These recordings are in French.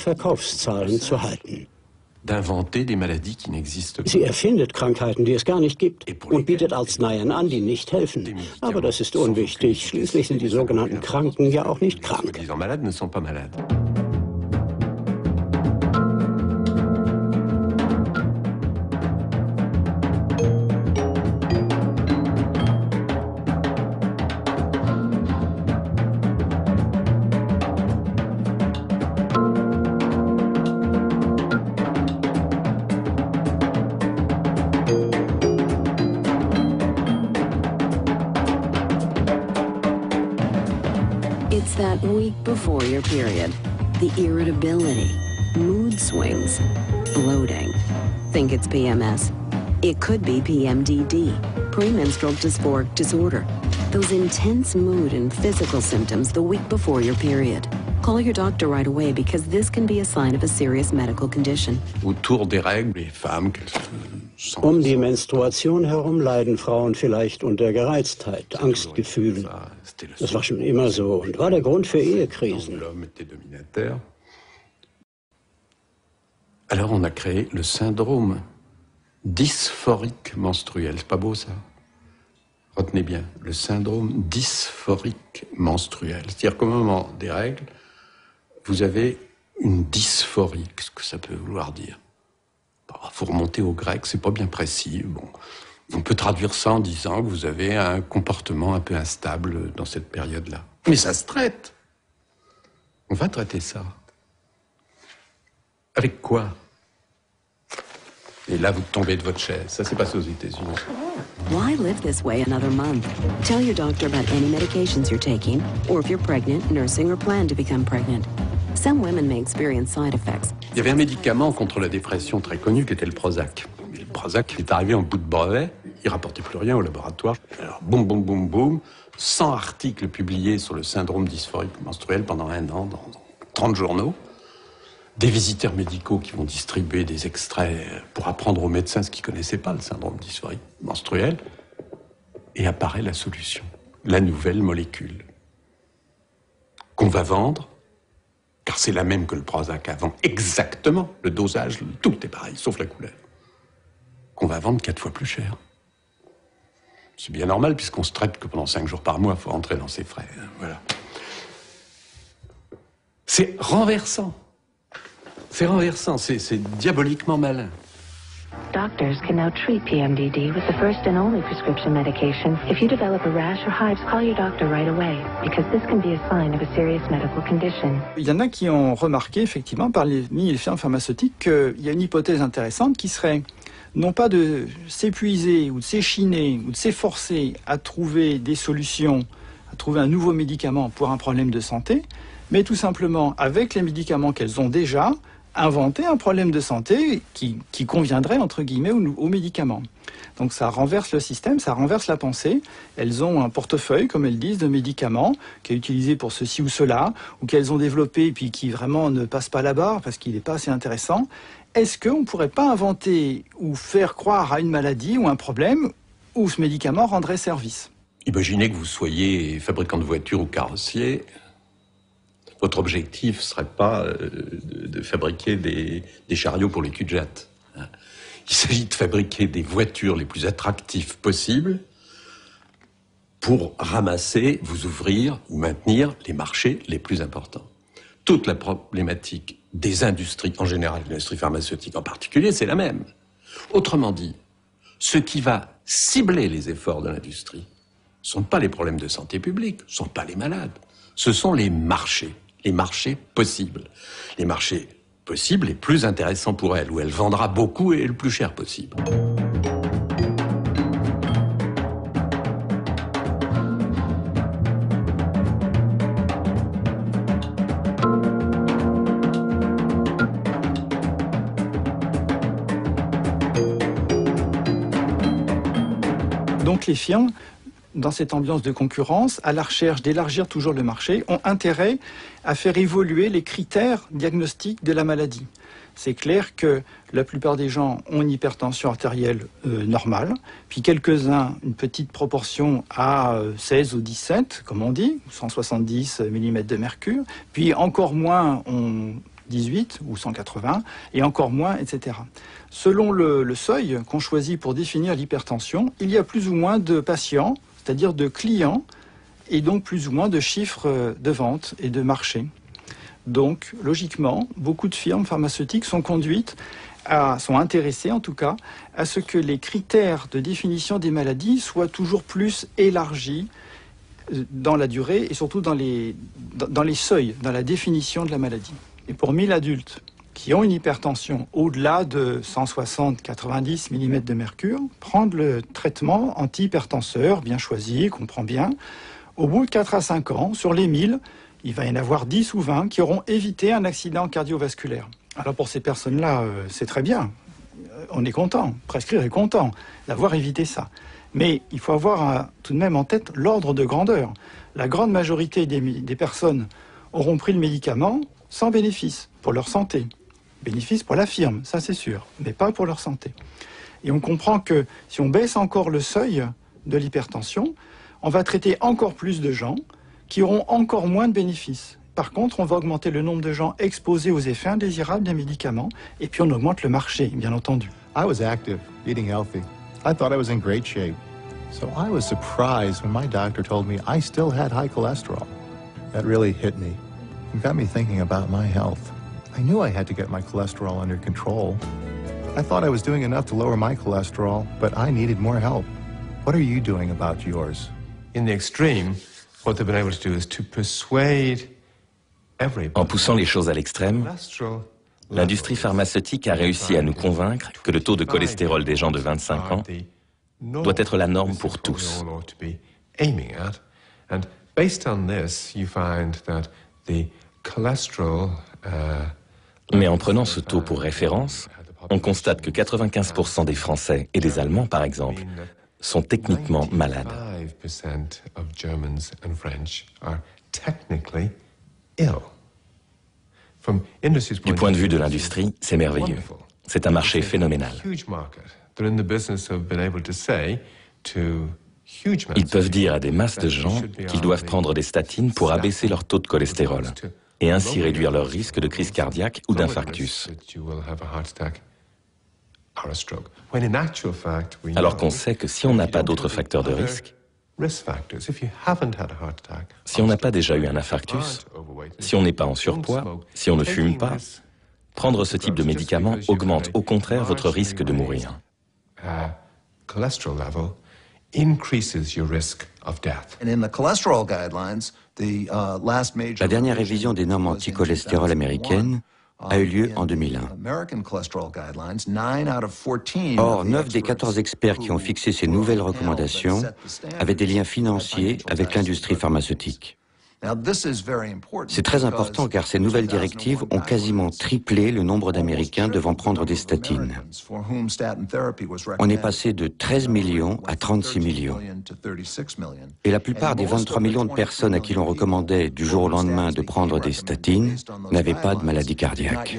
Verkaufszahlen zu halten. D'inventer des maladies qui n'existent pas. Sie erfindet Krankheiten, die es gar nicht gibt, und bietet Arzneien an, die nicht helfen. Aber das ist unwichtig. Schließlich sind die sogenannten Kranken ja auch nicht krank. Les malades ne sont pas malades. It's that week before your period. The irritability, mood swings, bloating. Think it's PMS? It could be PMDD, premenstrual dysphoric disorder. Those intense mood and physical symptoms the week before your period. Call your doctor right away because this can be a sign of a serious medical condition. Autour des règles, les femmes... Die Menstruation herum leiden Frauen vielleicht unter Gereiztheit, Angstgefühlen. Das war schon immer so und war der Grund für Ehekrisen. Alors on a créé le syndrome dysphorique menstruel. C'est pas beau ça? Retenez bien, le syndrome dysphorique menstruel. C'est-à-dire qu'au moment des règles, vous avez une dysphorie. Qu'est-ce que ça peut vouloir dire? Il faut remonter au grec, c'est pas bien précis. Bon, on peut traduire ça en disant que vous avez un comportement un peu instable dans cette période-là. Mais ça se traite. On va traiter ça. Avec quoi? Et là, vous tombez de votre chaise. Ça s'est passé aux États-Unis. Why live this way another month? Tell your doctor about any medications you're taking, or if you're pregnant, nursing, or plan to become pregnant. Some women may experience side effects. Il y avait un médicament contre la dépression très connu qui était le Prozac. Et le Prozac est arrivé en bout de brevet, il rapportait plus rien au laboratoire. Alors boum, boum, boum, boum, 100 articles publiés sur le syndrome dysphorique menstruel pendant un an dans 30 journaux. Des visiteurs médicaux qui vont distribuer des extraits pour apprendre aux médecins ce qu'ils ne connaissaient pas, le syndrome dysphorique menstruel. Et apparaît la solution, la nouvelle molécule qu'on va vendre, car c'est la même que le Prozac avant, exactement, le dosage, tout est pareil, sauf la couleur, qu'on va vendre 4 fois plus cher. C'est bien normal, puisqu'on se traite que pendant 5 jours par mois, il faut rentrer dans ses frais. Voilà. C'est renversant. C'est renversant, c'est diaboliquement malin. Doctors can now treat PMDD with the first and only prescription medication. If you develop a rash or hives, call your doctor right away, because this can be a sign of a serious medical condition. Il y en a qui ont remarqué, effectivement, parmi les firmes pharmaceutiques, qu'il y a une hypothèse intéressante qui serait non pas de s'épuiser ou de s'échiner ou de s'efforcer à trouver des solutions, à trouver un nouveau médicament pour un problème de santé, mais tout simplement, avec les médicaments qu'elles ont déjà, inventer un problème de santé qui conviendrait, entre guillemets, aux médicaments. Donc ça renverse le système, ça renverse la pensée. Elles ont un portefeuille, comme elles disent, de médicaments qui est utilisé pour ceci ou cela, ou qu'elles ont développé et puis qui vraiment ne passe pas la barre parce qu'il n'est pas assez intéressant. Est-ce qu'on ne pourrait pas inventer ou faire croire à une maladie ou un problème où ce médicament rendrait service? Imaginez que vous soyez fabricant de voitures ou carrossier. Votre objectif ne serait pas de fabriquer des chariots pour les cul-de-jatte. Il s'agit de fabriquer des voitures les plus attractives possibles pour ramasser, vous ouvrir ou maintenir les marchés les plus importants. Toute la problématique des industries en général, l'industrie pharmaceutique en particulier, c'est la même. Autrement dit, ce qui va cibler les efforts de l'industrie ne sont pas les problèmes de santé publique, ne sont pas les malades, ce sont les marchés possibles. Les marchés possibles les plus intéressants pour elle, où elle vendra beaucoup et le plus cher possible. Donc les firmes, dans cette ambiance de concurrence, à la recherche d'élargir toujours le marché, ont intérêt à faire évoluer les critères diagnostiques de la maladie. C'est clair que la plupart des gens ont une hypertension artérielle normale, puis quelques-uns, une petite proportion à 16 ou 17, comme on dit, 170 mm de mercure, puis encore moins ont 118 ou 180, et encore moins, etc. Selon le seuil qu'on choisit pour définir l'hypertension, il y a plus ou moins de patients, c'est-à-dire de clients, et donc plus ou moins de chiffres de vente et de marché. Donc, logiquement, beaucoup de firmes pharmaceutiques sont sont intéressées en tout cas, à ce que les critères de définition des maladies soient toujours plus élargis dans la durée et surtout dans les seuils, dans la définition de la maladie. Et pour 1000 adultes qui ont une hypertension au-delà de 160-90 mm de mercure, prendre le traitement antihypertenseur bien choisi, qu'on prend bien, au bout de 4 à 5 ans, sur les 1000, il va y en avoir 10 ou 20 qui auront évité un accident cardiovasculaire. Alors pour ces personnes-là, c'est très bien. On est content, prescrire est content d'avoir évité ça. Mais il faut avoir tout de même en tête l'ordre de grandeur. La grande majorité des personnes auront pris le médicament sans bénéfice pour leur santé. Bénéfice pour la firme, ça c'est sûr, mais pas pour leur santé. Et on comprend que si on baisse encore le seuil de l'hypertension, on va traiter encore plus de gens qui auront encore moins de bénéfices. Par contre, on va augmenter le nombre de gens exposés aux effets indésirables des médicaments, et puis on augmente le marché, bien entendu. I was active, eating healthy. I thought I was in great shape. So I was surprised when my doctor told me I still had high cholesterol. That really hit me and got me thinking about my health. I knew I had to get my cholesterol under control. I thought I was doing enough to lower my cholesterol, but I needed more help. What are you doing about yours? In the extreme, what they've been able to do is to persuade everybody. En poussant les choses à l'extrême, l'industrie pharmaceutique a réussi à nous convaincre que le taux de cholestérol des gens de 25 ans doit être la norme pour tous. Mais en prenant ce taux pour référence, on constate que 95% des Français et des Allemands, par exemple, sont techniquement malades. Du point de vue de l'industrie, c'est merveilleux. C'est un marché phénoménal. Ils peuvent dire à des masses de gens qu'ils doivent prendre des statines pour abaisser leur taux de cholestérol et ainsi réduire leur risque de crise cardiaque ou d'infarctus. Alors qu'on sait que si on n'a pas d'autres facteurs de risque, si on n'a pas déjà eu un infarctus, si on n'est pas en surpoids, si on ne fume pas, prendre ce type de médicament augmente au contraire votre risque de mourir. La dernière révision des normes anti-cholestérol américaines a eu lieu en 2001. Or, 9 des 14 experts qui ont fixé ces nouvelles recommandations avaient des liens financiers avec l'industrie pharmaceutique. C'est très important car ces nouvelles directives ont quasiment triplé le nombre d'Américains devant prendre des statines. On est passé de 13 millions à 36 millions. Et la plupart des 23 millions de personnes à qui l'on recommandait du jour au lendemain de prendre des statines n'avaient pas de maladie cardiaque.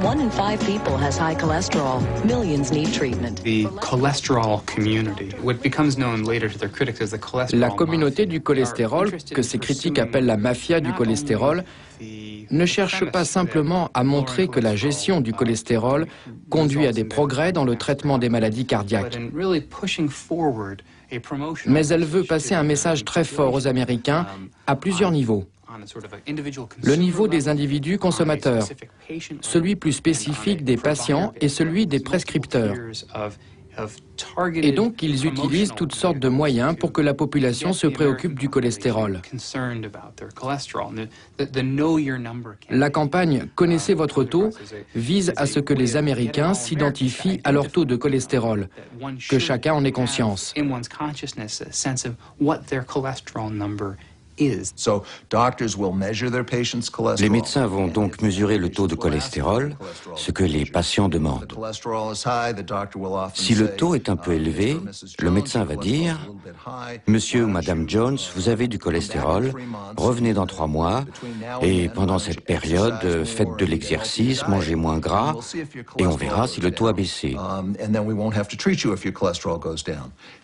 One in 5 people has high cholesterol. Millions need treatment. The cholesterol community, what becomes known later to their critics as the cholesterol. La communauté du cholestérol, que ces critiques appellent la mafia du cholestérol, ne cherche pas simplement à montrer que la gestion du cholestérol conduit à des progrès dans le traitement des maladies cardiaques. Mais elle veut passer un message très fort aux Américains à plusieurs niveaux. Le niveau des individus consommateurs, celui plus spécifique des patients et celui des prescripteurs. Et donc, ils utilisent toutes sortes de moyens pour que la population se préoccupe du cholestérol. La campagne « Connaissez votre taux » vise à ce que les Américains s'identifient à leur taux de cholestérol, que chacun en ait conscience. Les médecins vont donc mesurer le taux de cholestérol, ce que les patients demandent. Si le taux est un peu élevé, le médecin va dire « Monsieur ou Madame Jones, vous avez du cholestérol, revenez dans 3 mois, et pendant cette période, faites de l'exercice, mangez moins gras, et on verra si le taux a baissé. »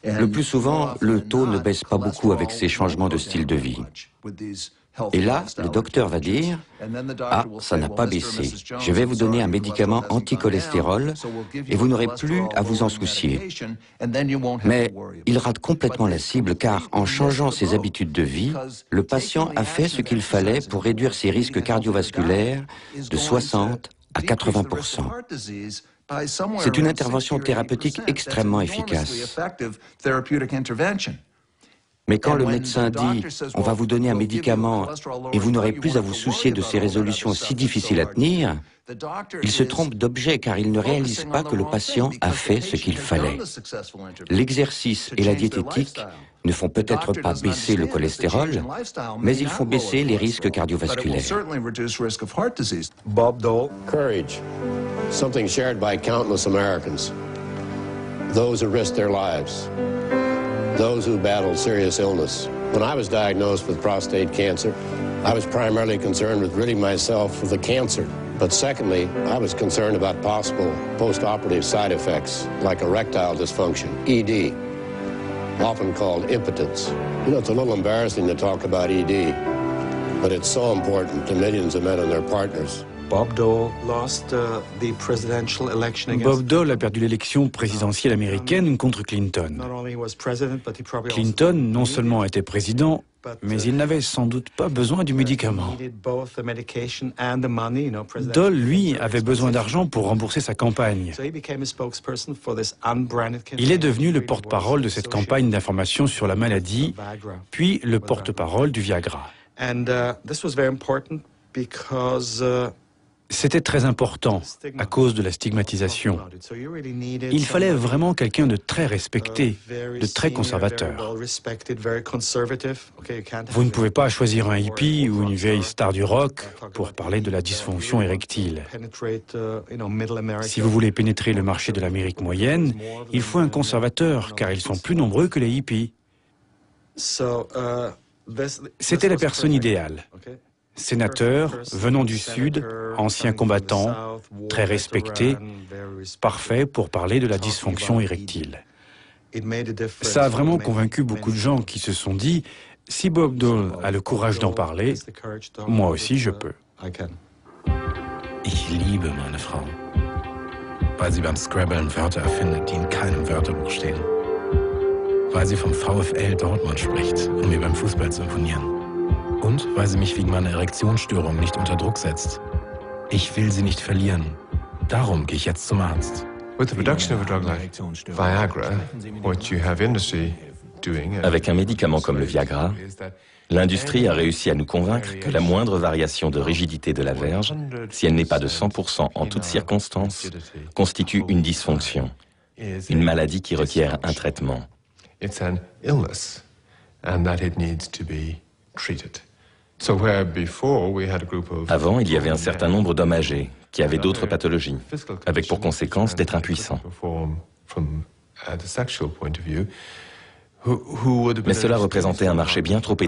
Le plus souvent, le taux ne baisse pas beaucoup avec ces changements de style de vie. Et là, le docteur va dire « Ah, ça n'a pas baissé. Je vais vous donner un médicament anti-cholestérol et vous n'aurez plus à vous en soucier. » Mais il rate complètement la cible car en changeant ses habitudes de vie, le patient a fait ce qu'il fallait pour réduire ses risques cardiovasculaires de 60 à 80%. C'est une intervention thérapeutique extrêmement efficace. Mais quand le médecin dit « on va vous donner un médicament et vous n'aurez plus à vous soucier de ces résolutions si difficiles à tenir », il se trompe d'objet car il ne réalise pas que le patient a fait ce qu'il fallait. L'exercice et la diététique ne font peut-être pas baisser le cholestérol, mais ils font baisser les risques cardiovasculaires. Bob Dole. Courage, something shared by countless Americans. Those who risk their lives. Those who battle serious illness. When I was diagnosed with prostate cancer, I was primarily concerned with ridding myself of the cancer. But secondly, I was concerned about possible post-operative side effects like erectile dysfunction, ED, often called impotence. You know, it's a little embarrassing to talk about ED, but it's so important to millions of men and their partners. Bob Dole a perdu l'élection présidentielle américaine contre Clinton. Clinton non seulement était président, mais il n'avait sans doute pas besoin du médicament. Dole, lui, avait besoin d'argent pour rembourser sa campagne. Il est devenu le porte-parole de cette campagne d'information sur la maladie, puis le porte-parole du Viagra. C'était très important à cause de la stigmatisation. Il fallait vraiment quelqu'un de très respecté, de très conservateur. Vous ne pouvez pas choisir un hippie ou une vieille star du rock pour parler de la dysfonction érectile. Si vous voulez pénétrer le marché de l'Amérique moyenne, il faut un conservateur, car ils sont plus nombreux que les hippies. C'était la personne idéale. Sénateur, venant du Sud, ancien combattant, très respecté, parfait pour parler de la dysfonction érectile. Ça a vraiment convaincu beaucoup de gens qui se sont dit « Si Bob Dole a le courage d'en parler, moi aussi je peux. » Ich liebe meine Frau, weil sie beim Scrabbeln Wörter erfindet, die in keinem Wörterbuch stehen. Weil sie vom VfL Dortmund spricht, um mir beim Fußball zu imponieren. Und weil sie mich wegen meiner Erektionsstörung nicht unter Druck setzt. Ich will sie nicht verlieren. Darum gehe ich jetzt zum Arzt. With the production of a drug like Viagra, what you have industry doing... Avec un médicament comme le Viagra, l'industrie a réussi à nous convaincre que la moindre variation de rigidité de la verge, si elle n'est pas de 100% en toutes circonstances, constitue une dysfonction, une maladie qui requiert un traitement. It's an illness, and that it needs to be treated. Avant, il y avait un certain nombre d'hommes âgés qui avaient d'autres pathologies, avec pour conséquence d'être impuissants. Mais cela représentait un marché bien trop étendu